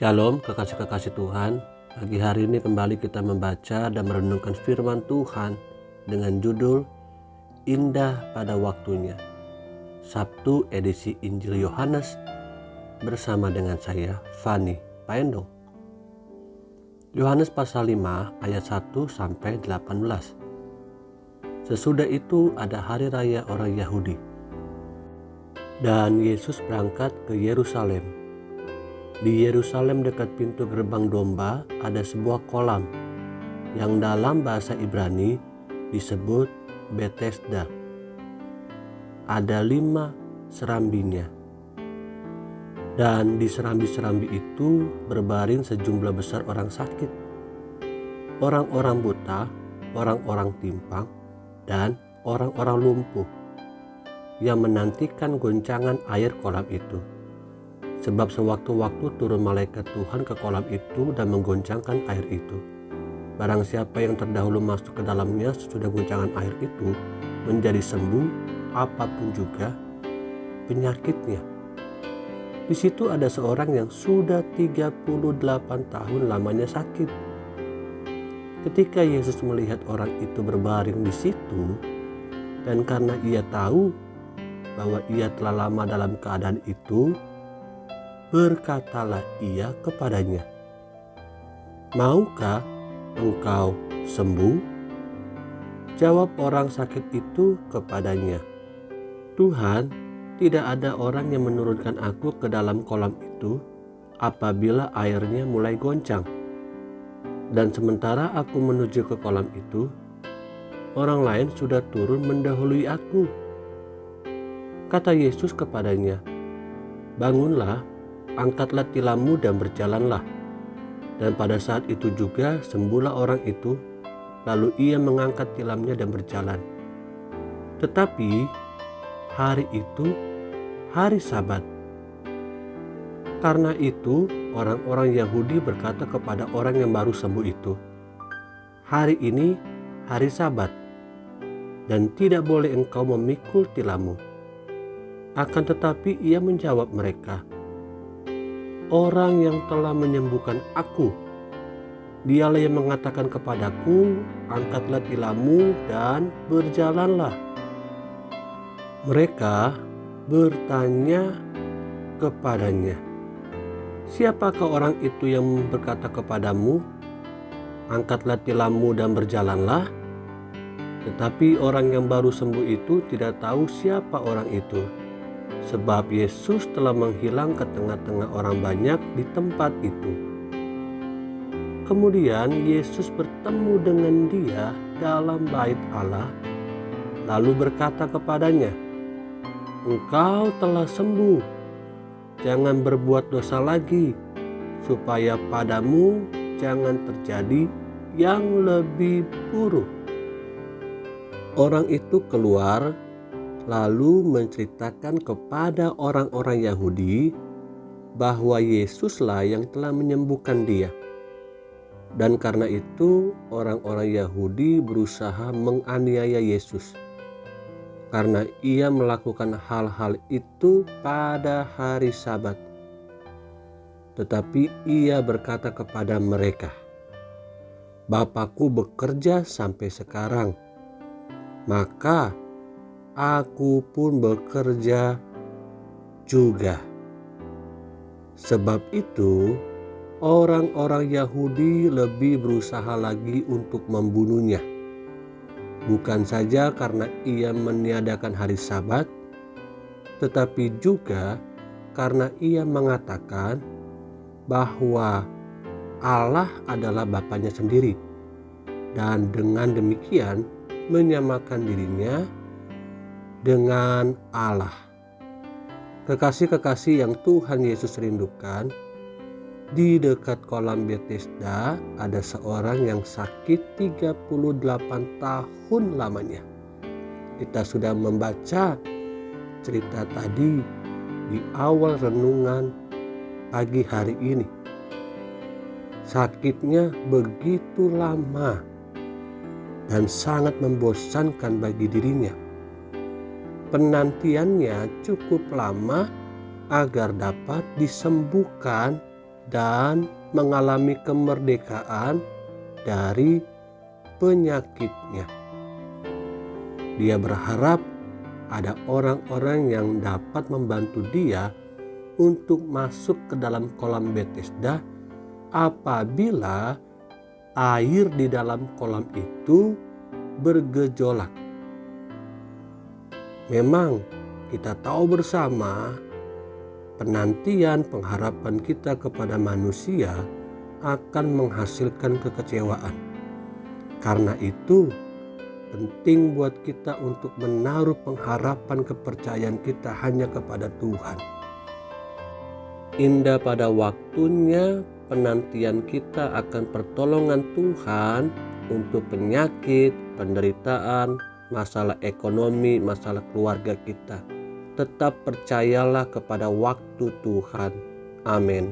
Shalom kekasih-kekasih Tuhan. Pagi hari ini kembali kita membaca dan merenungkan firman Tuhan dengan judul Indah pada Waktunya. Sabtu edisi Injil Yohanes bersama dengan saya Fani Paendong. Yohanes pasal 5 ayat 1 sampai 18. Sesudah itu ada hari raya orang Yahudi. Dan Yesus berangkat ke Yerusalem. Di Yerusalem dekat pintu gerbang domba ada sebuah kolam yang dalam bahasa Ibrani disebut Betesda. Ada 5 serambinya. Dan di serambi-serambi itu berbaring sejumlah besar orang sakit, orang-orang buta, orang-orang timpang, dan orang-orang lumpuh yang menantikan goncangan air kolam itu. Sebab sewaktu-waktu turun malaikat Tuhan ke kolam itu dan menggoncangkan air itu. Barang siapa yang terdahulu masuk ke dalamnya sesudah goncangan air itu menjadi sembuh apapun juga penyakitnya. Di situ ada seorang yang sudah 38 tahun lamanya sakit. Ketika Yesus melihat orang itu berbaring di situ, dan karena ia tahu bahwa ia telah lama dalam keadaan itu, berkatalah ia kepadanya, "Maukah engkau sembuh?" Jawab orang sakit itu kepadanya, "Tuhan, tidak ada orang yang menurunkan aku ke dalam kolam itu apabila airnya mulai goncang. Dan sementara aku menuju ke kolam itu, orang lain sudah turun mendahului aku." Kata Yesus kepadanya, "Bangunlah, angkatlah tilammu dan berjalanlah." Dan pada saat itu juga sembuhlah orang itu, lalu ia mengangkat tilamnya dan berjalan. Tetapi hari itu hari Sabat. Karena itu orang-orang Yahudi berkata kepada orang yang baru sembuh itu, "Hari ini hari Sabat, dan tidak boleh engkau memikul tilammu." Akan tetapi ia menjawab mereka, "Orang yang telah menyembuhkan aku, dialah yang mengatakan kepadaku, angkatlah tilammu dan berjalanlah." Mereka bertanya kepadanya, "Siapakah orang itu yang berkata kepadamu, angkatlah tilammu dan berjalanlah?" Tetapi orang yang baru sembuh itu tidak tahu siapa orang itu, sebab Yesus telah menghilang ke tengah-tengah orang banyak di tempat itu. Kemudian Yesus bertemu dengan dia dalam bait Allah, lalu berkata kepadanya, "Engkau telah sembuh, jangan berbuat dosa lagi, supaya padamu jangan terjadi yang lebih buruk." Orang itu keluar lalu menceritakan kepada orang-orang Yahudi bahwa Yesuslah yang telah menyembuhkan dia. Dan karena itu orang-orang Yahudi berusaha menganiaya Yesus, karena ia melakukan hal-hal itu pada hari Sabat. Tetapi ia berkata kepada mereka, "Bapakku bekerja sampai sekarang, maka aku pun bekerja juga." Sebab itu orang-orang Yahudi lebih berusaha lagi untuk membunuhnya, bukan saja karena ia meniadakan hari Sabat, tetapi juga karena ia mengatakan bahwa Allah adalah Bapanya sendiri, dan dengan demikian menyamakan dirinya dengan Allah. Kekasih-kekasih yang Tuhan Yesus rindukan, di dekat kolam Betesda ada seorang yang sakit 38 tahun lamanya. Kita sudah membaca cerita tadi di awal renungan pagi hari ini. Sakitnya begitu lama dan sangat membosankan bagi dirinya. Penantiannya cukup lama agar dapat disembuhkan dan mengalami kemerdekaan dari penyakitnya. Dia berharap ada orang-orang yang dapat membantu dia untuk masuk ke dalam kolam Bethesda apabila air di dalam kolam itu bergejolak. Memang kita tahu bersama penantian pengharapan kita kepada manusia akan menghasilkan kekecewaan. Karena itu penting buat kita untuk menaruh pengharapan kepercayaan kita hanya kepada Tuhan. Indah pada waktunya penantian kita akan pertolongan Tuhan untuk penyakit, penderitaan, masalah ekonomi, masalah keluarga kita. Tetap percayalah kepada waktu Tuhan. Amin.